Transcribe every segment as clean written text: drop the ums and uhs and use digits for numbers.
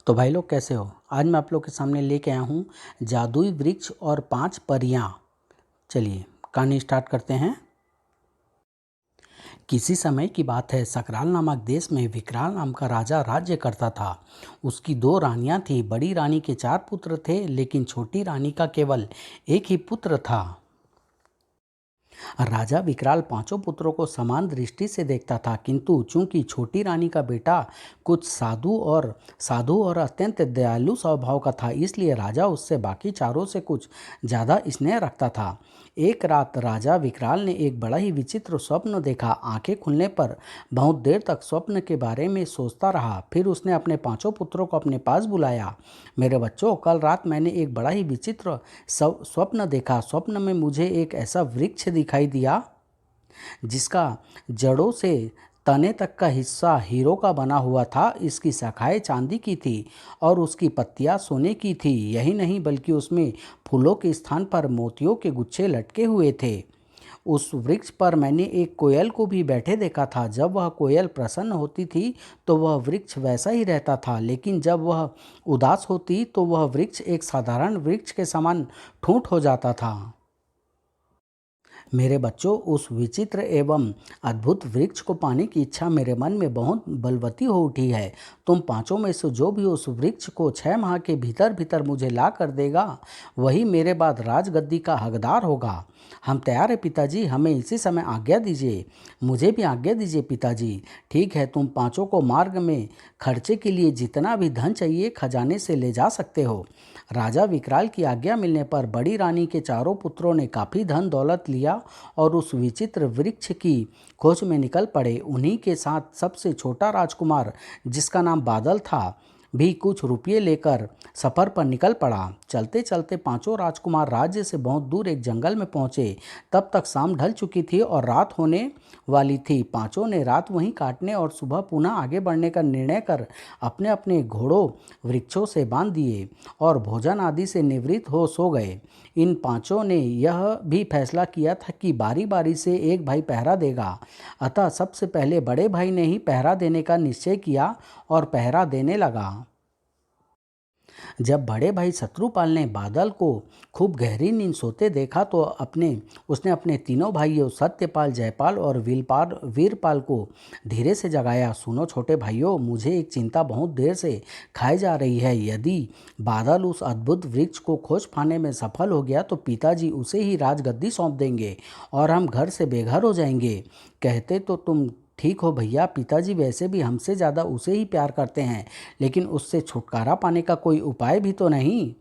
तो भाई लोग कैसे हो। आज मैं आप लोग के सामने लेके आया हूँ जादुई वृक्ष और 5 परियां। चलिए कहानी स्टार्ट करते हैं। किसी समय की बात है, सकराल नामक देश में विकराल नाम का राजा राज्य करता था। उसकी 2 रानियां थी। बड़ी रानी के 4 पुत्र थे, लेकिन छोटी रानी का केवल एक ही पुत्र था। राजा विकराल 5 पुत्रों को समान दृष्टि से देखता था, किंतु चूंकि छोटी रानी का बेटा कुछ साधु और अत्यंत दयालु स्वभाव का था, इसलिए राजा उससे बाकी चारों से कुछ ज़्यादा स्नेह रखता था। एक रात राजा विकराल ने एक बड़ा ही विचित्र स्वप्न देखा। आंखें खुलने पर बहुत देर तक स्वप्न के बारे में सोचता रहा। फिर उसने अपने 5 पुत्रों को अपने पास बुलाया। मेरे बच्चों, कल रात मैंने एक बड़ा ही विचित्र स्वप्न देखा। स्वप्न में मुझे एक ऐसा वृक्ष दिखाई दिया जिसका जड़ों से तने तक का हिस्सा हीरो का बना हुआ था। इसकी शाखाएं चांदी की थी और उसकी पत्तियां सोने की थी। यही नहीं, बल्कि उसमें फूलों के स्थान पर मोतियों के गुच्छे लटके हुए थे। उस वृक्ष पर मैंने एक कोयल को भी बैठे देखा था। जब वह कोयल प्रसन्न होती थी तो वह वृक्ष वैसा ही रहता था, लेकिन जब वह उदास होती तो वह वृक्ष एक साधारण वृक्ष के समान ठूंठ हो जाता था। मेरे बच्चों, उस विचित्र एवं अद्भुत वृक्ष को पाने की इच्छा मेरे मन में बहुत बलवती हो उठी है। तुम 5 में से जो भी उस वृक्ष को 6 माह के भीतर भीतर मुझे ला कर देगा, वही मेरे बाद राजगद्दी का हकदार होगा। हम तैयार है पिताजी, हमें इसी समय आज्ञा दीजिए। मुझे भी आज्ञा दीजिए पिताजी। ठीक है, तुम 5 को मार्ग में खर्चे के लिए जितना भी धन चाहिए खजाने से ले जा सकते हो। राजा विकराल की आज्ञा मिलने पर बड़ी रानी के चारों पुत्रों ने काफ़ी धन दौलत लिया और उस विचित्र वृक्ष की खोज में निकल पड़े। उन्हीं के साथ सबसे छोटा राजकुमार, जिसका नाम बादल था, भी कुछ रुपये लेकर सफ़र पर निकल पड़ा। चलते चलते 5 राजकुमार राज्य से बहुत दूर एक जंगल में पहुँचे। तब तक शाम ढल चुकी थी और रात होने वाली थी। 5 ने रात वहीं काटने और सुबह पुनः आगे बढ़ने का निर्णय कर अपने अपने घोड़ों वृक्षों से बांध दिए और भोजन आदि से निवृत्त हो सो गए। इन 5 ने यह भी फैसला किया था कि बारी बारी से एक भाई पहरा देगा। अतः सबसे पहले बड़े भाई ने ही पहरा देने का निश्चय किया और पहरा देने लगा। जब बड़े भाई शत्रुपाल ने बादल को खूब गहरी नींद सोते देखा तो उसने अपने तीनों भाइयों सत्यपाल, जयपाल और वीरपाल को धीरे से जगाया। सुनो छोटे भाइयों, मुझे एक चिंता बहुत देर से खाई जा रही है। यदि बादल उस अद्भुत वृक्ष को खोज पाने में सफल हो गया तो पिताजी उसे ही राजगद्दी सौंप देंगे और हम घर से बेघर हो जाएंगे। कहते तो तुम ठीक हो भैया, पिताजी वैसे भी हमसे ज़्यादा उसे ही प्यार करते हैं, लेकिन उससे छुटकारा पाने का कोई उपाय भी तो नहीं।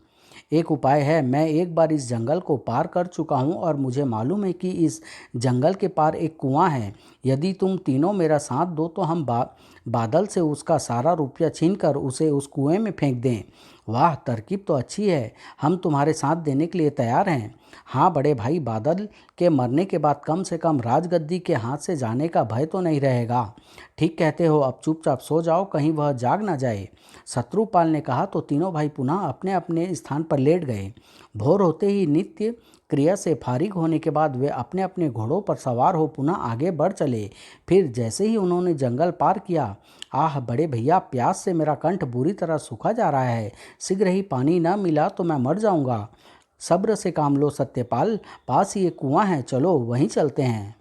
एक उपाय है। मैं एक बार इस जंगल को पार कर चुका हूँ और मुझे मालूम है कि इस जंगल के पार एक कुआं है। यदि तुम तीनों मेरा साथ दो तो हम बादल से उसका सारा रुपया छीनकर उसे उस कुएं में फेंक दें। वाह, तरकीब तो अच्छी है। हम तुम्हारे साथ देने के लिए तैयार हैं। हाँ बड़े भाई, बादल के मरने के बाद कम से कम राजगद्दी के हाथ से जाने का भय तो नहीं रहेगा। ठीक कहते हो, अब चुपचाप सो जाओ, कहीं वह जाग ना जाए। शत्रुपाल ने कहा तो तीनों भाई पुनः अपने अपने स्थान पर लेट गए। भोर होते ही नित्य क्रिया से फारिग होने के बाद वे अपने अपने घोड़ों पर सवार हो पुनः आगे बढ़ चले। फिर जैसे ही उन्होंने जंगल पार किया, आह बड़े भैया, प्यास से मेरा कंठ बुरी तरह सूखा जा रहा है। शीघ्र ही पानी न मिला तो मैं मर जाऊंगा। सब्र से काम लो सत्यपाल, पास ही एक कुआं है, चलो वहीं चलते हैं।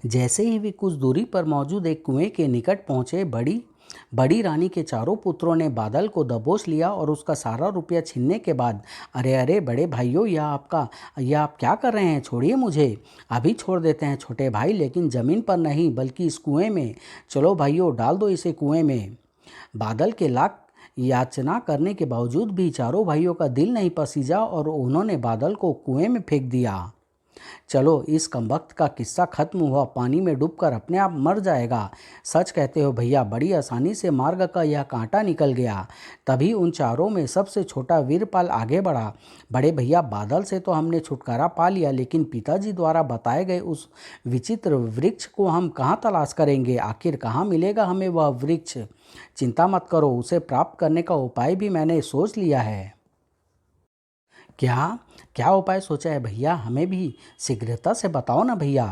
जैसे ही वे कुछ दूरी पर मौजूद एक कुएं के निकट पहुंचे, बड़ी बड़ी रानी के चारों पुत्रों ने बादल को दबोच लिया और उसका सारा रुपया छीनने के बाद, अरे अरे बड़े भाइयों, यह आप क्या कर रहे हैं? छोड़िए मुझे। अभी छोड़ देते हैं छोटे भाई, लेकिन ज़मीन पर नहीं बल्कि इस कुएं में। चलो भाइयों, डाल दो इसे कुएं में। बादल के लाख याचना करने के बावजूद भी चारों भाइयों का दिल नहीं पसीजा और उन्होंने बादल को कुएं में फेंक दिया। चलो, इस कमबख्त का किस्सा खत्म हुआ, पानी में डूबकर अपने आप मर जाएगा। सच कहते हो भैया, बड़ी आसानी से मार्ग का यह कांटा निकल गया। तभी उन चारों में सबसे छोटा वीरपाल आगे बढ़ा। बड़े भैया, बादल से तो हमने छुटकारा पा लिया, लेकिन पिताजी द्वारा बताए गए उस विचित्र वृक्ष को हम कहाँ तलाश करेंगे? आखिर कहाँ मिलेगा हमें वह वृक्ष? चिंता मत करो, उसे प्राप्त करने का उपाय भी मैंने सोच लिया है। क्या क्या उपाय सोचा है भैया? हमें भी शीघ्रता से बताओ ना भैया।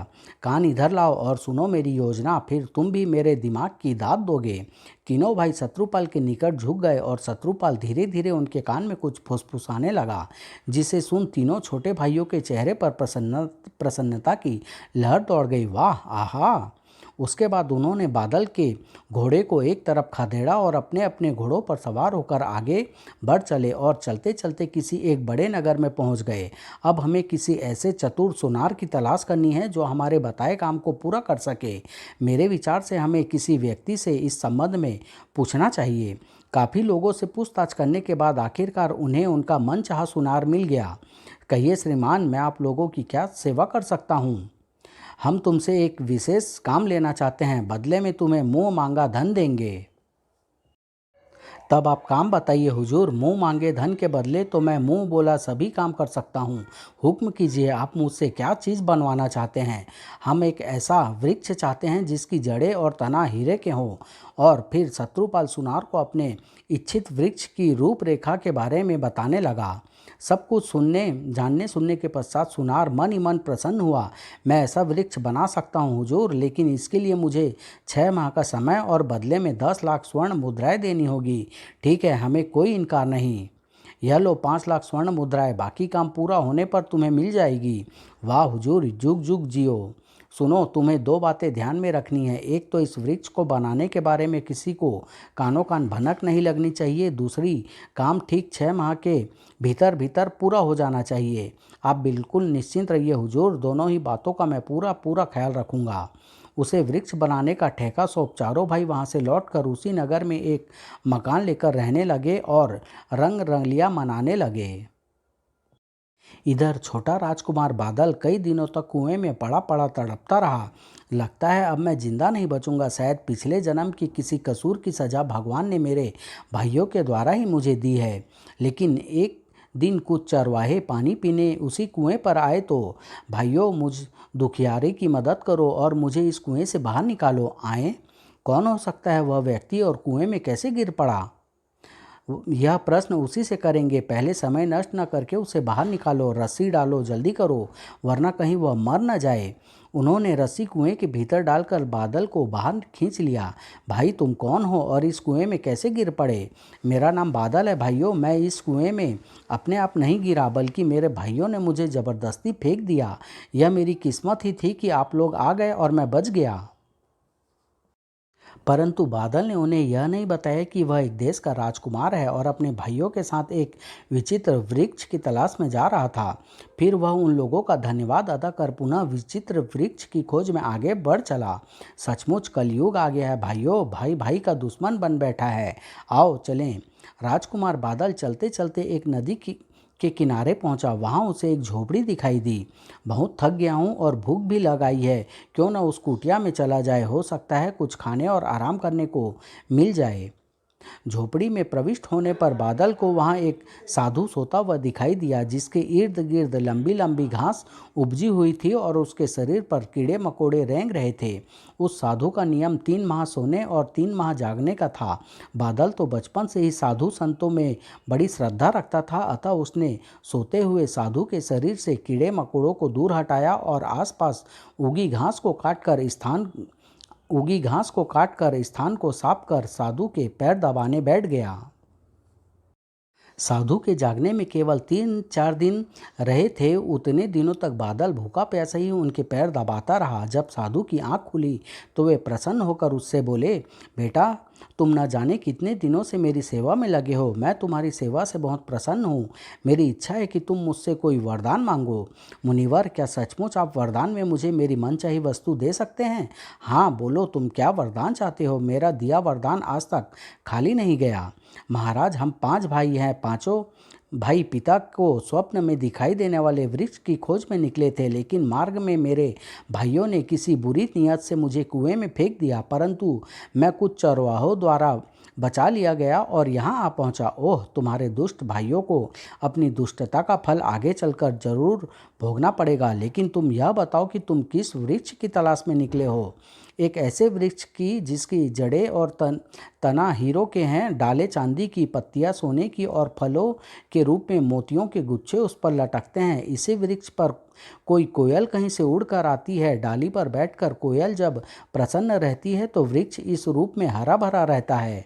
कान इधर लाओ और सुनो मेरी योजना, फिर तुम भी मेरे दिमाग की दाद दोगे। तीनों भाई शत्रुपाल के निकट झुक गए और शत्रुपाल धीरे धीरे उनके कान में कुछ फुसफुसाने लगा, जिसे सुन तीनों छोटे भाइयों के चेहरे पर प्रसन्नता की लहर दौड़ गई। वाह, आहा! उसके बाद उन्होंने बादल के घोड़े को एक तरफ खदेड़ा और अपने अपने घोड़ों पर सवार होकर आगे बढ़ चले और चलते चलते किसी एक बड़े नगर में पहुंच गए। अब हमें किसी ऐसे चतुर सुनार की तलाश करनी है जो हमारे बताए काम को पूरा कर सके। मेरे विचार से हमें किसी व्यक्ति से इस संबंध में पूछना चाहिए। काफ़ी लोगों से पूछताछ करने के बाद आखिरकार उन्हें उनका मनचाहा सुनार मिल गया। कहिए श्रीमान, मैं आप लोगों की क्या सेवा कर सकता हूँ? हम तुमसे एक विशेष काम लेना चाहते हैं, बदले में तुम्हें मुंह मांगा धन देंगे। तब आप काम बताइए हुजूर। मुंह मांगे धन के बदले तो मैं मुंह बोला सभी काम कर सकता हूँ। हुक्म कीजिए, आप मुझसे क्या चीज़ बनवाना चाहते हैं? हम एक ऐसा वृक्ष चाहते हैं जिसकी जड़ें और तना हीरे के हों। और फिर शत्रुपाल सुनार को अपने इच्छित वृक्ष की रूपरेखा के बारे में बताने लगा। सब कुछ जानने सुनने के पश्चात सुनार मन ही मन प्रसन्न हुआ। मैं ऐसा वृक्ष बना सकता हूँ हुजूर, लेकिन इसके लिए मुझे 6 माह का समय और बदले में 10 लाख स्वर्ण मुद्राएं देनी होगी। ठीक है, हमें कोई इनकार नहीं। यह लो 5 लाख स्वर्ण मुद्राएं, बाकी काम पूरा होने पर तुम्हें मिल जाएगी। वाह हुजूर, जुग जुग जियो। सुनो, तुम्हें 2 बातें ध्यान में रखनी है। एक तो इस वृक्ष को बनाने के बारे में किसी को कानों कान भनक नहीं लगनी चाहिए। दूसरी, काम ठीक 6 माह के भीतर भीतर पूरा हो जाना चाहिए। आप बिल्कुल निश्चिंत रहिए हुजूर, दोनों ही बातों का मैं पूरा पूरा ख्याल रखूँगा। उसे वृक्ष बनाने का ठेका सौंप चारों भाई वहाँ से लौटकर उसी नगर में एक मकान लेकर रहने लगे और रंग रंगलियाँ मनाने लगे। इधर छोटा राजकुमार बादल कई दिनों तक कुएं में पड़ा पड़ा तड़पता रहा। लगता है अब मैं जिंदा नहीं बचूंगा। शायद पिछले जन्म की किसी कसूर की सजा भगवान ने मेरे भाइयों के द्वारा ही मुझे दी है। लेकिन एक दिन कुछ चरवाहे पानी पीने उसी कुएं पर आए तो, भाइयों मुझ दुखियारी की मदद करो और मुझे इस कुएं से बाहर निकालो। आए, कौन हो सकता है वह व्यक्ति और कुएं में कैसे गिर पड़ा? यह प्रश्न उसी से करेंगे। पहले समय नष्ट न करके उसे बाहर निकालो, रस्सी डालो, जल्दी करो, वरना कहीं वह मर न जाए। उन्होंने रस्सी कुएं के भीतर डालकर बादल को बाहर खींच लिया। भाई, तुम कौन हो और इस कुएं में कैसे गिर पड़े? मेरा नाम बादल है भाइयों। मैं इस कुएं में अपने आप नहीं गिरा, बल्कि मेरे भाइयों ने मुझे ज़बरदस्ती फेंक दिया। यह मेरी किस्मत ही थी कि आप लोग आ गए और मैं बच गया। परंतु बादल ने उन्हें यह नहीं बताया कि वह एक देश का राजकुमार है और अपने भाइयों के साथ एक विचित्र वृक्ष की तलाश में जा रहा था। फिर वह उन लोगों का धन्यवाद अदा कर पुनः विचित्र वृक्ष की खोज में आगे बढ़ चला। सचमुच कलयुग आ गया है भाइयों, भाई भाई का दुश्मन बन बैठा है। आओ चलें। राजकुमार बादल चलते चलते एक नदी के किनारे पहुंचा। वहां उसे एक झोपड़ी दिखाई दी। बहुत थक गया हूँ और भूख भी लग आई है, क्यों न उस कुटिया में चला जाए, हो सकता है कुछ खाने और आराम करने को मिल जाए। झोपड़ी में प्रविष्ट होने पर बादल को वहां एक साधु सोता हुआ दिखाई दिया, जिसके इर्द गिर्द लंबी लंबी घास उपजी हुई थी और उसके शरीर पर कीड़े मकोड़े रेंग रहे थे। उस साधु का नियम 3 माह सोने और 3 माह जागने का था। बादल तो बचपन से ही साधु संतों में बड़ी श्रद्धा रखता था, अतः उसने सोते हुए साधु के शरीर से कीड़े मकोड़ों को दूर हटाया और आसपास उगी घास को काटकर स्थान को साफ कर साधु के पैर दबाने बैठ गया। साधु के जागने में केवल 3-4 दिन रहे थे। उतने दिनों तक बादल भूखा प्यासा ही उनके पैर दबाता रहा। जब साधु की आंख खुली तो वे प्रसन्न होकर उससे बोले, बेटा, तुम न जाने कितने दिनों से मेरी सेवा में लगे हो। मैं तुम्हारी सेवा से बहुत प्रसन्न हूँ। मेरी इच्छा है कि तुम मुझसे कोई वरदान मांगो। मुनिवर, क्या सचमुच आप वरदान में मुझे मेरी मनचाही वस्तु दे सकते हैं? हाँ, बोलो, तुम क्या वरदान चाहते हो? मेरा दिया वरदान आज तक खाली नहीं गया। महाराज, हम 5 भाई हैं। पांचों भाई पिता को स्वप्न में दिखाई देने वाले वृक्ष की खोज में निकले थे, लेकिन मार्ग में मेरे भाइयों ने किसी बुरी नीयत से मुझे कुएं में फेंक दिया, परंतु मैं कुछ चरवाहों द्वारा बचा लिया गया और यहाँ आ पहुँचा। ओह, तुम्हारे दुष्ट भाइयों को अपनी दुष्टता का फल आगे चलकर जरूर भोगना पड़ेगा। लेकिन तुम यह बताओ कि तुम किस वृक्ष की तलाश में निकले हो? एक ऐसे वृक्ष की जिसकी जड़ें और तना हीरो के हैं, डाले चांदी की, पत्तियां सोने की और फलों के रूप में मोतियों के गुच्छे उस पर लटकते हैं। इसी वृक्ष पर कोई कोयल कहीं से उड़कर आती है। डाली पर बैठकर कोयल जब प्रसन्न रहती है तो वृक्ष इस रूप में हरा भरा रहता है,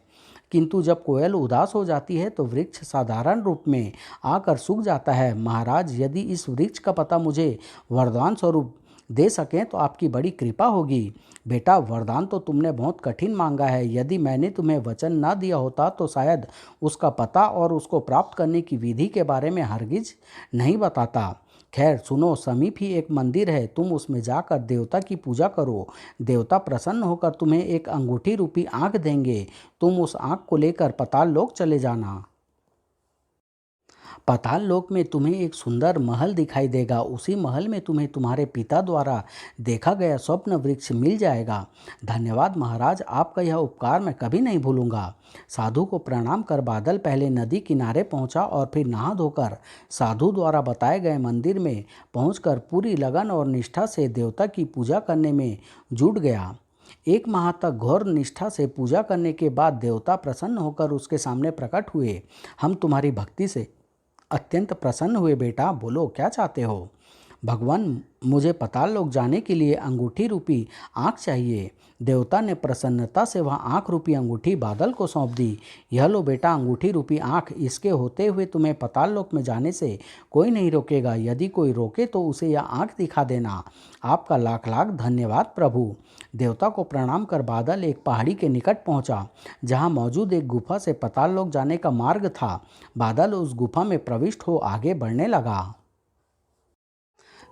किंतु जब कोयल उदास हो जाती है तो वृक्ष साधारण रूप में आकर सूख जाता है। महाराज, यदि इस वृक्ष का पता मुझे वरदान स्वरूप दे सकें तो आपकी बड़ी कृपा होगी। बेटा, वरदान तो तुमने बहुत कठिन मांगा है। यदि मैंने तुम्हें वचन न दिया होता तो शायद उसका पता और उसको प्राप्त करने की विधि के बारे में हरगिज नहीं बताता। खैर सुनो, समीप ही एक मंदिर है, तुम उसमें जाकर देवता की पूजा करो। देवता प्रसन्न होकर तुम्हें एक अंगूठी रूपी आँख देंगे। तुम उस आँख को लेकर पाताल लोक चले जाना। पाताल लोक में तुम्हें एक सुंदर महल दिखाई देगा। उसी महल में तुम्हें तुम्हारे पिता द्वारा देखा गया स्वप्न वृक्ष मिल जाएगा। धन्यवाद महाराज, आपका यह उपकार मैं कभी नहीं भूलूंगा। साधु को प्रणाम कर बादल पहले नदी किनारे पहुंचा और फिर नहा धोकर साधु द्वारा बताए गए मंदिर में पहुंचकर पूरी लगन और निष्ठा से देवता की पूजा करने में जुट गया। 1 माह तक घोर निष्ठा से पूजा करने के बाद देवता प्रसन्न होकर उसके सामने प्रकट हुए। हम तुम्हारी भक्ति से अत्यंत प्रसन्न हुए बेटा, बोलो क्या चाहते हो। भगवान, मुझे पाताल लोक जाने के लिए अंगूठी रूपी आँख चाहिए। देवता ने प्रसन्नता से वह आँख रूपी अंगूठी बादल को सौंप दी। यह लो बेटा अंगूठी रूपी आँख, इसके होते हुए तुम्हें पाताल लोक में जाने से कोई नहीं रोकेगा। यदि कोई रोके तो उसे यह आँख दिखा देना। आपका लाख लाख धन्यवाद प्रभु। देवता को प्रणाम कर बादल एक पहाड़ी के निकट पहुंचा, जहां मौजूद एक गुफा से पाताल लोक जाने का मार्ग था। बादल उस गुफा में प्रविष्ट हो आगे बढ़ने लगा।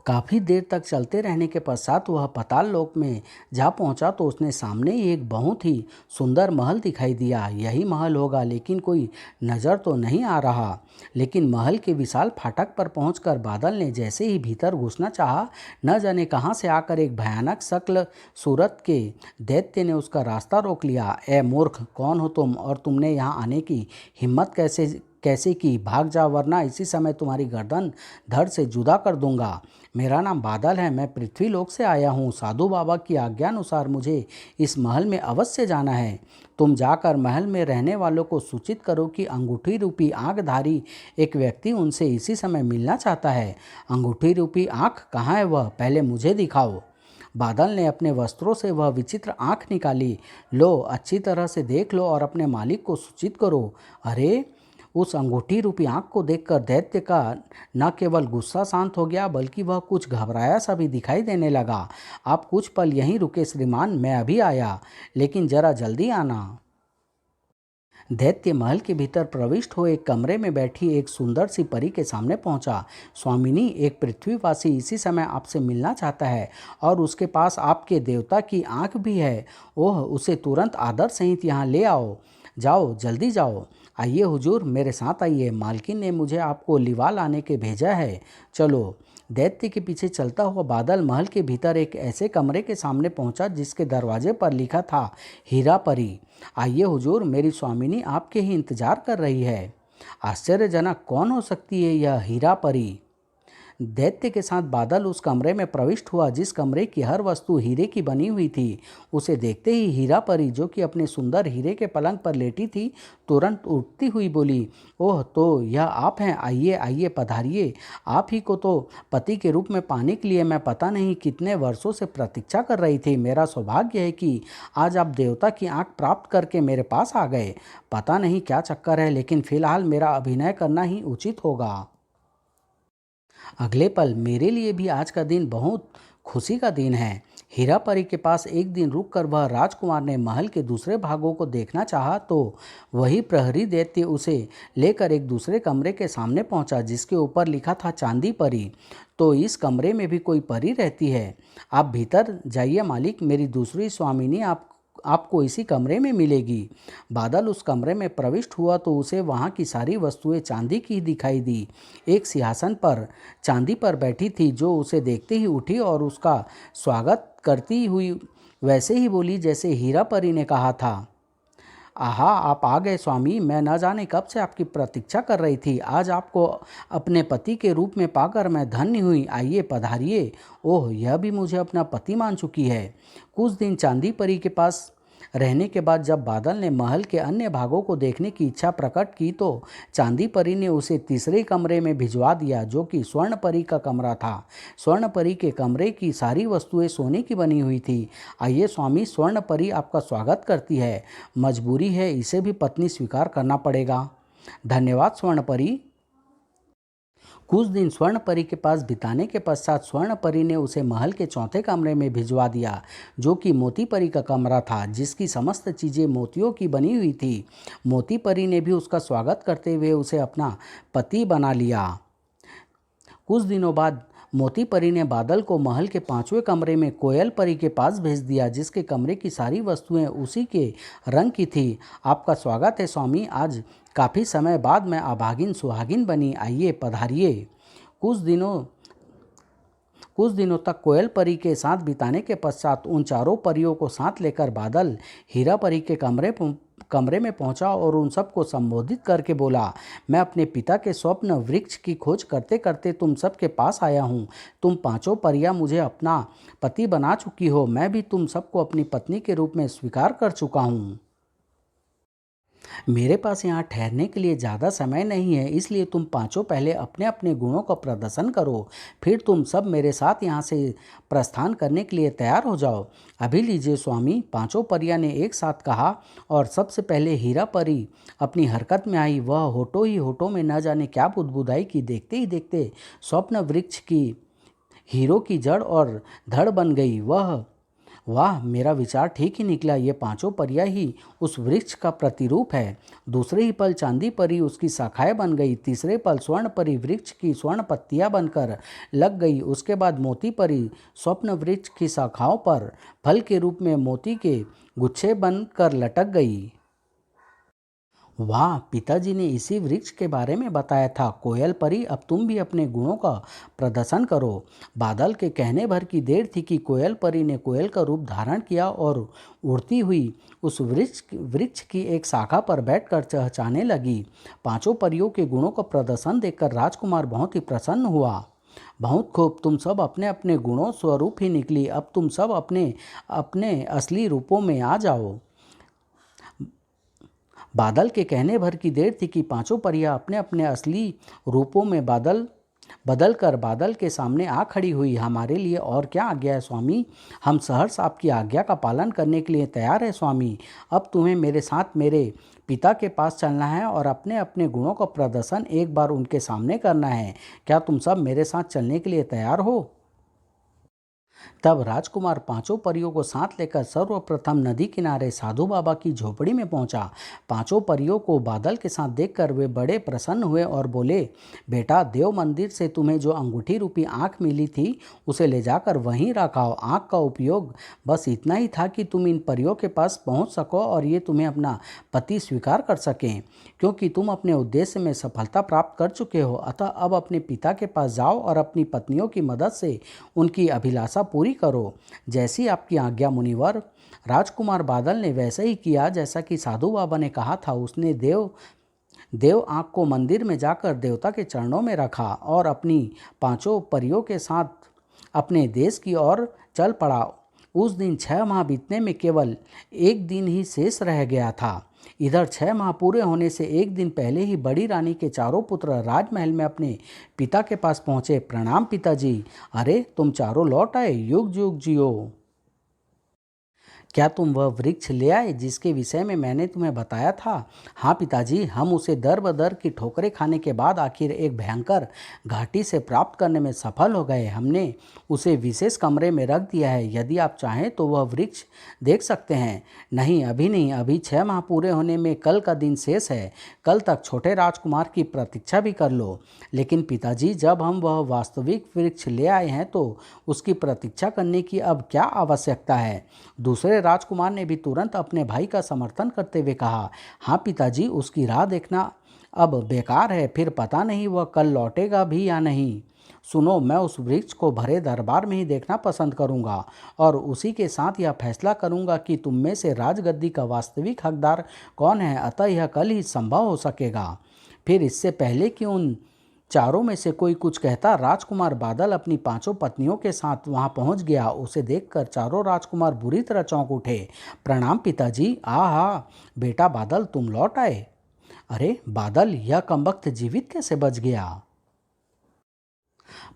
काफ़ी देर तक चलते रहने के पश्चात वह पाताल लोक में जा पहुंचा तो उसने सामने ही एक बहुत ही सुंदर महल दिखाई दिया। यही महल होगा, लेकिन कोई नज़र तो नहीं आ रहा। लेकिन महल के विशाल फाटक पर पहुंचकर बादल ने जैसे ही भीतर घुसना चाहा, न जाने कहां से आकर एक भयानक शक्ल सूरत के दैत्य ने उसका रास्ता रोक लिया। ए मूर्ख, कौन हो तुम और तुमने यहाँ आने की हिम्मत कैसे की? भाग जा, वरना इसी समय तुम्हारी गर्दन धड़ से जुदा कर दूंगा। मेरा नाम बादल है, मैं पृथ्वी लोक से आया हूँ। साधु बाबा की आज्ञा अनुसार मुझे इस महल में अवश्य जाना है। तुम जाकर महल में रहने वालों को सूचित करो कि अंगूठी रूपी आँखधारी एक व्यक्ति उनसे इसी समय मिलना चाहता है। अंगूठी रूपी आँख कहाँ है वह पहले मुझे दिखाओ। बादल ने अपने वस्त्रों से वह विचित्र आँख निकाली। लो, अच्छी तरह से देख लो और अपने मालिक को सूचित करो। अरे, उस अंगूठी रूपी आँख को देखकर दैत्य का न केवल गुस्सा शांत हो गया, बल्कि वह कुछ घबराया सा भी दिखाई देने लगा। आप कुछ पल यहीं रुके श्रीमान, मैं अभी आया, लेकिन जरा जल्दी आना। दैत्य महल के भीतर प्रविष्ट हो एक कमरे में बैठी एक सुंदर सी परी के सामने पहुंचा। स्वामिनी, एक पृथ्वीवासी इसी समय आपसे मिलना चाहता है और उसके पास आपके देवता की आँख भी है। ओह, उसे तुरंत आदर सहित यहाँ ले आओ। जाओ, जल्दी जाओ। आइए हुजूर, मेरे साथ आइए, मालकिन ने मुझे आपको लिवा लाने के भेजा है। चलो। दैत्य के पीछे चलता हुआ बादल महल के भीतर एक ऐसे कमरे के सामने पहुंचा जिसके दरवाजे पर लिखा था हीरा परी। आइए हुजूर, मेरी स्वामिनी आपके ही इंतजार कर रही है। आश्चर्यजनक, कौन हो सकती है यह हीरा परी? दैत्य के साथ बादल उस कमरे में प्रविष्ट हुआ जिस कमरे की हर वस्तु हीरे की बनी हुई थी। उसे देखते ही हीरा परी, जो कि अपने सुंदर हीरे के पलंग पर लेटी थी, तुरंत उठती हुई बोली, ओह, तो यह आप हैं। आइए आइए, पधारिए। आप ही को तो पति के रूप में पाने के लिए मैं पता नहीं कितने वर्षों से प्रतीक्षा कर रही थी। मेरा सौभाग्य है कि आज आप देवता की आँख प्राप्त करके मेरे पास आ गए। पता नहीं क्या चक्कर है, लेकिन फिलहाल मेरा अभिनय करना ही उचित होगा। अगले पल मेरे लिए भी आज का दिन बहुत खुशी का दिन है। हीरा परी के पास एक दिन रुककर वह राजकुमार ने महल के दूसरे भागों को देखना चाहा तो वही प्रहरी दैत्य उसे लेकर एक दूसरे कमरे के सामने पहुंचा जिसके ऊपर लिखा था चांदी परी। तो इस कमरे में भी कोई परी रहती है? आप भीतर जाइए मालिक, मेरी दूसरी स्वामिनी आपको इसी कमरे में मिलेगी। बादल उस कमरे में प्रविष्ट हुआ तो उसे वहाँ की सारी वस्तुएं चांदी की दिखाई दी। एक सिंहासन पर चांदी पर बैठी थी जो उसे देखते ही उठी और उसका स्वागत करती हुई वैसे ही बोली जैसे हीरा परी ने कहा था। आहा, आप आ गए स्वामी। मैं न जाने कब से आपकी प्रतीक्षा कर रही थी। आज आपको अपने पति के रूप में पाकर मैं धन्य हुई। आइए, पधारिए। ओह, यह भी मुझे अपना पति मान चुकी है। कुछ दिन चांदी परी के पास रहने के बाद जब बादल ने महल के अन्य भागों को देखने की इच्छा प्रकट की तो चांदी परी ने उसे तीसरे कमरे में भिजवा दिया, जो कि स्वर्ण परी का कमरा था। स्वर्ण परी के कमरे की सारी वस्तुएं सोने की बनी हुई थी। आइए स्वामी, स्वर्ण परी आपका स्वागत करती है। मजबूरी है, इसे भी पत्नी स्वीकार करना पड़ेगा। धन्यवाद स्वर्ण परी। कुछ दिन स्वर्ण परी के पास बिताने के पश्चात स्वर्ण परी ने उसे महल के चौथे कमरे में भिजवा दिया, जो कि मोती परी का कमरा था, जिसकी समस्त चीज़ें मोतियों की बनी हुई थी। मोती परी ने भी उसका स्वागत करते हुए उसे अपना पति बना लिया। कुछ दिनों बाद मोती परी ने बादल को महल के पांचवें कमरे में कोयल परी के पास भेज दिया, जिसके कमरे की सारी वस्तुएं उसी के रंग की थी। आपका स्वागत है स्वामी। आज काफ़ी समय बाद मैं अभागिन सुहागिन बनी। आइए, पधारिए। कुछ दिनों कुछ दिनों तक कोयल परी के साथ बिताने के पश्चात उन चारों परियों को साथ लेकर बादल हीरा परी के कमरे में पहुंचा और उन सबको संबोधित करके बोला, मैं अपने पिता के स्वप्न वृक्ष की खोज करते करते तुम सब के पास आया हूँ। तुम पांचों परियां मुझे अपना पति बना चुकी हो। मैं भी तुम सबको अपनी पत्नी के रूप में स्वीकार कर चुका हूँ। मेरे पास यहाँ ठहरने के लिए ज़्यादा समय नहीं है, इसलिए तुम पांचों पहले अपने अपने गुणों का प्रदर्शन करो। फिर तुम सब मेरे साथ यहाँ से प्रस्थान करने के लिए तैयार हो जाओ। अभी लीजिए स्वामी, पांचों परियां ने एक साथ कहा। और सबसे पहले हीरा परी अपनी हरकत में आई। वह होठों ही होठों में न जाने क्या बुदबुदाई कि देखते ही देखते स्वप्न वृक्ष की हीरो की जड़ और धड़ बन गई। वाह, मेरा विचार ठीक ही निकला। ये पांचों परियां ही उस वृक्ष का प्रतिरूप है। दूसरे ही पल चांदी परी उसकी शाखाएं बन गई। तीसरे पल स्वर्ण परी वृक्ष की स्वर्ण पत्तियां बनकर लग गई। उसके बाद मोती परी स्वप्न वृक्ष की शाखाओं पर फल के रूप में मोती के गुच्छे बनकर लटक गई। वाह, पिताजी ने इसी वृक्ष के बारे में बताया था। कोयल परी, अब तुम भी अपने गुणों का प्रदर्शन करो। बादल के कहने भर की देर थी कि कोयल परी ने कोयल का रूप धारण किया और उड़ती हुई उस वृक्ष की एक शाखा पर बैठकर चहचहाने लगी। पांचों परियों के गुणों का प्रदर्शन देखकर राजकुमार बहुत ही प्रसन्न हुआ। बहुत खूब, तुम सब अपने अपने गुणों स्वरूप ही निकली। अब तुम सब अपने अपने असली रूपों में आ जाओ। बादल के कहने भर की देर थी कि पांचों परियां अपने अपने असली रूपों में बदल कर बादल के सामने आ खड़ी हुई। हमारे लिए और क्या आज्ञा है स्वामी? हम सहर्ष आपकी आज्ञा का पालन करने के लिए तैयार है स्वामी। अब तुम्हें मेरे साथ मेरे पिता के पास चलना है और अपने अपने गुणों का प्रदर्शन एक बार उनके सामने करना है। क्या तुम सब मेरे साथ चलने के लिए तैयार हो? तब राजकुमार पांचों परियों को साथ लेकर सर्वप्रथम नदी किनारे साधु बाबा की झोपड़ी में पहुंचा। पांचों परियों को बादल के साथ देखकर वे बड़े प्रसन्न हुए और बोले, बेटा, देव मंदिर से तुम्हें जो अंगूठी रूपी आँख मिली थी उसे ले जाकर वहीं रखाओ। आँख का उपयोग बस इतना ही था कि तुम इन परियों के पास पहुँच सको और ये तुम्हें अपना पति स्वीकार कर सकें, क्योंकि तुम अपने उद्देश्य में सफलता प्राप्त कर चुके हो। अतः अब अपने पिता के पास जाओ और अपनी पत्नियों की मदद से उनकी अभिलाषा पूरी करो। जैसी आपकी आज्ञा मुनिवर। राजकुमार बादल ने वैसे ही किया जैसा कि साधु बाबा ने कहा था। उसने देव आँख को मंदिर में जाकर देवता के चरणों में रखा और अपनी पांचों परियों के साथ अपने देश की ओर चल पड़ा। उस दिन 6 माह बीतने में केवल एक दिन ही शेष रह गया था। इधर 6 माह पूरे होने से एक दिन पहले ही बड़ी रानी के चारों पुत्र राजमहल में अपने पिता के पास पहुँचे। प्रणाम पिताजी। अरे, तुम चारों लौट आए। युग युग जियो। क्या तुम वह वृक्ष ले आए जिसके विषय में मैंने तुम्हें बताया था? हाँ पिताजी, हम उसे दर बदर की ठोकरें खाने के बाद आखिर एक भयंकर घाटी से प्राप्त करने में सफल हो गए। हमने उसे विशेष कमरे में रख दिया है। यदि आप चाहें तो वह वृक्ष देख सकते हैं। नहीं, अभी नहीं। अभी 6 माह पूरे होने में कल का दिन शेष है। कल तक छोटे राजकुमार की प्रतीक्षा भी कर लो। लेकिन पिताजी, जब हम वह वास्तविक वृक्ष ले आए हैं तो उसकी प्रतीक्षा करने की अब क्या आवश्यकता है? दूसरे राजकुमार ने भी तुरंत अपने भाई का समर्थन करते हुए कहा, हाँ पिताजी, उसकी राह देखना अब बेकार है। फिर पता नहीं वह कल लौटेगा भी या नहीं। सुनो, मैं उस वृक्ष को भरे दरबार में ही देखना पसंद करूंगा और उसी के साथ यह फैसला करूंगा कि तुम में से राजगद्दी का वास्तविक हकदार कौन है। अतः यह कल ही संभव हो सकेगा। फिर इससे पहले कि उन चारों में से कोई कुछ कहता, राजकुमार बादल अपनी पांचों पत्नियों के साथ वहां पहुंच गया। उसे देखकर चारों राजकुमार बुरी तरह चौंक उठे। प्रणाम पिताजी। आहा, बेटा बादल, तुम लौट आए। अरे बादल, यह कमबख्त जीवित कैसे बच गया?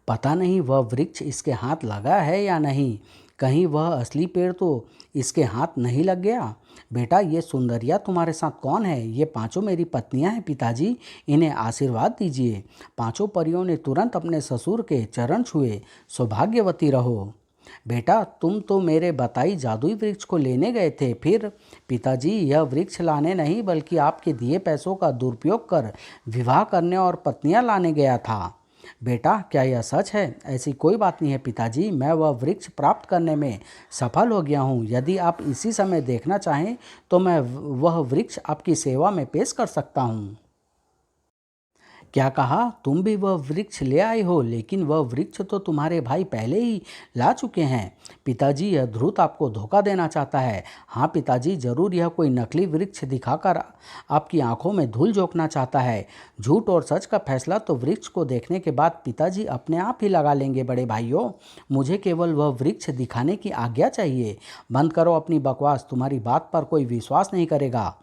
पता नहीं वह वृक्ष इसके हाथ लगा है या नहीं। कहीं वह असली पेड़ तो इसके हाथ नहीं लग गया। बेटा, ये सुंदरिया तुम्हारे साथ कौन है? ये पांचों मेरी पत्नियां हैं पिताजी, इन्हें आशीर्वाद दीजिए। पांचों परियों ने तुरंत अपने ससुर के चरण छुए। सौभाग्यवती रहो। बेटा, तुम तो मेरे बताई जादुई वृक्ष को लेने गए थे। फिर? पिताजी, यह वृक्ष लाने नहीं बल्कि आपके दिए पैसों का दुरुपयोग कर विवाह करने और पत्नियां लाने गया था। बेटा, क्या यह सच है? ऐसी कोई बात नहीं है पिताजी, मैं वह वृक्ष प्राप्त करने में सफल हो गया हूँ। यदि आप इसी समय देखना चाहें तो मैं वह वृक्ष आपकी सेवा में पेश कर सकता हूँ। क्या कहा? तुम भी वह वृक्ष ले आए हो? लेकिन वह वृक्ष तो तुम्हारे भाई पहले ही ला चुके हैं। पिताजी, यह ध्रुत आपको धोखा देना चाहता है। हाँ पिताजी, जरूर यह कोई नकली वृक्ष दिखाकर आपकी आंखों में धूल झोंकना चाहता है। झूठ और सच का फैसला तो वृक्ष को देखने के बाद पिताजी अपने आप ही लगा लेंगे। बड़े भाइयों, मुझे केवल वह वृक्ष दिखाने की आज्ञा चाहिए। बंद करो अपनी बकवास, तुम्हारी बात पर कोई विश्वास नहीं करेगा।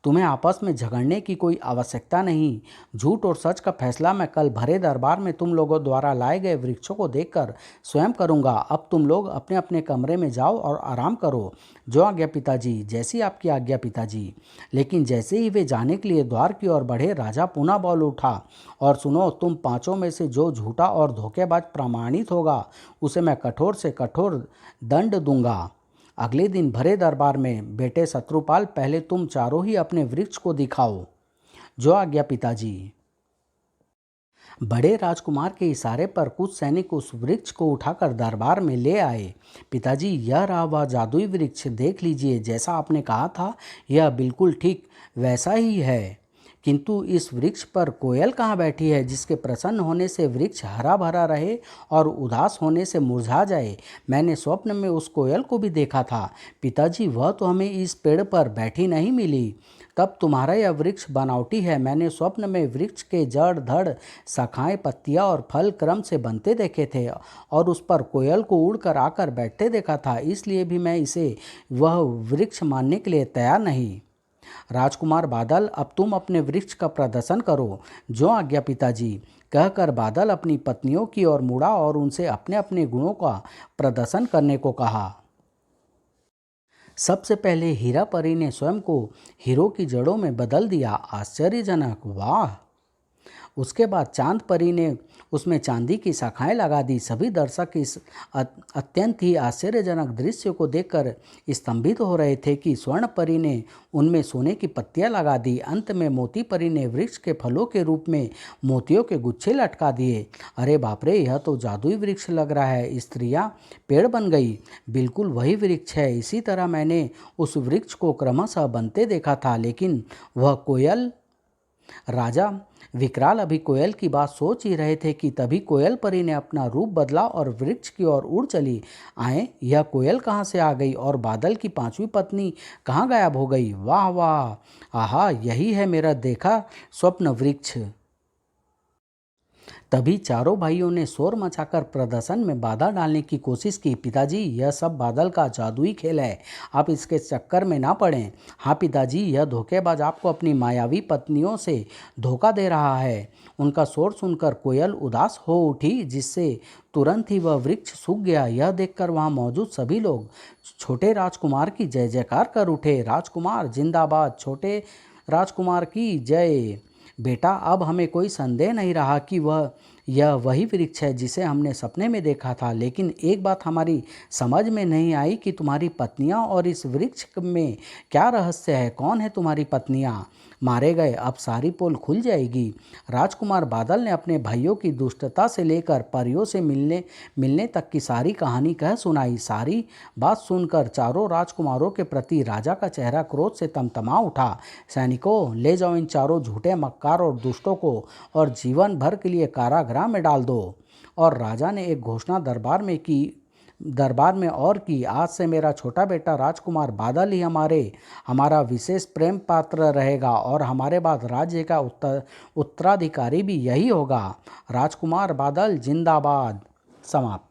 तुम्हें आपस में झगड़ने की कोई आवश्यकता नहीं। झूठ और सच का फैसला मैं कल भरे दरबार में तुम लोगों द्वारा लाए गए वृक्षों को देखकर स्वयं करूंगा। अब तुम लोग अपने अपने कमरे में जाओ और आराम करो। जो आज्ञा पिताजी। जैसी आपकी आज्ञा पिताजी। लेकिन जैसे ही वे जाने के लिए द्वार की ओर बढ़े, राजा पुनः बोल उठा, और सुनो, तुम पांचों में से जो झूठा और धोखेबाज प्रमाणित होगा उसे मैं कठोर से कठोर दंड दूंगा। अगले दिन भरे दरबार में, बेटे शत्रुपाल, पहले तुम चारों ही अपने वृक्ष को दिखाओ। जो आज्ञा पिताजी। बड़े राजकुमार के इशारे पर कुछ सैनिक उस वृक्ष को उठाकर दरबार में ले आए। पिताजी, यह रहा वह जादुई वृक्ष, देख लीजिए। जैसा आपने कहा था यह बिल्कुल ठीक वैसा ही है। किंतु इस वृक्ष पर कोयल कहाँ बैठी है, जिसके प्रसन्न होने से वृक्ष हरा भरा रहे और उदास होने से मुरझा जाए? मैंने स्वप्न में उस कोयल को भी देखा था। पिताजी, वह तो हमें इस पेड़ पर बैठी नहीं मिली। तब तुम्हारा यह वृक्ष बनावटी है। मैंने स्वप्न में वृक्ष के जड़, धड़, शाखाएं, पत्तियां और फल क्रम से बनते देखे थे और उस पर कोयल को उड़कर आकर बैठते देखा था। इसलिए भी मैं इसे वह वृक्ष मानने के लिए तैयार नहीं। राजकुमार बादल, अब तुम अपने वृक्ष का प्रदर्शन करो। जो आज्ञा पिताजी। कहकर बादल अपनी पत्नियों की ओर मुड़ा और उनसे अपने अपने गुणों का प्रदर्शन करने को कहा। सबसे पहले हीरा परी ने स्वयं को हीरो की जड़ों में बदल दिया। आश्चर्यजनक, वाह। उसके बाद चांद परी ने उसमें चांदी की शाखाएं लगा दी। सभी दर्शक इस अत्यंत ही आश्चर्यजनक दृश्य को देखकर स्तंभित हो रहे थे कि स्वर्ण परी ने उनमें सोने की पत्तियां लगा दी। अंत में मोती परी ने वृक्ष के फलों के रूप में मोतियों के गुच्छे लटका दिए। अरे बाप रे, यह तो जादुई वृक्ष लग रहा है। स्त्रियां पेड़ बन गई। बिल्कुल वही वृक्ष है। इसी तरह मैंने उस वृक्ष को क्रमशः बनते देखा था। लेकिन वह कोयल। राजा विकराल अभी कोयल की बात सोच ही रहे थे कि तभी कोयल परी ने अपना रूप बदला और वृक्ष की ओर उड़ चली। आए, यह कोयल कहाँ से आ गई और बादल की पांचवी पत्नी कहाँ गायब हो गई? वाह वाह, आहा, यही है मेरा देखा स्वप्न वृक्ष। तभी चारों भाइयों ने शोर मचाकर प्रदर्शन में बाधा डालने की कोशिश की। पिताजी, यह सब बादल का जादुई खेल है, आप इसके चक्कर में ना पड़ें। हाँ पिताजी, यह धोखेबाज आपको अपनी मायावी पत्नियों से धोखा दे रहा है। उनका शोर सुनकर कोयल उदास हो उठी, जिससे तुरंत ही वह वृक्ष सूख गया। यह देखकर वहाँ मौजूद सभी लोग छोटे राजकुमार की जय जयकार कर उठे। राजकुमार जिंदाबाद, छोटे राजकुमार की जय। बेटा, अब हमें कोई संदेह नहीं रहा कि यह वही वृक्ष है जिसे हमने सपने में देखा था। लेकिन एक बात हमारी समझ में नहीं आई कि तुम्हारी पत्नियां और इस वृक्ष में क्या रहस्य है। कौन है तुम्हारी पत्नियां? मारे गए, अब सारी पोल खुल जाएगी। राजकुमार बादल ने अपने भाइयों की दुष्टता से लेकर परियों से मिलने तक की सारी कहानी कह सुनाई। सारी बात सुनकर चारों राजकुमारों के प्रति राजा का चेहरा क्रोध से तमतमा उठा। सैनिकों, ले जाओ इन चारों झूठे, मक्कार और दुष्टों को और जीवन भर के लिए कारागार कारागृह में डाल दो। और राजा ने एक घोषणा दरबार में और की, आज से मेरा छोटा बेटा राजकुमार बादल ही हमारा विशेष प्रेम पात्र रहेगा और हमारे बाद राज्य का उत्तराधिकारी भी यही होगा। राजकुमार बादल जिंदाबाद। समाप्त।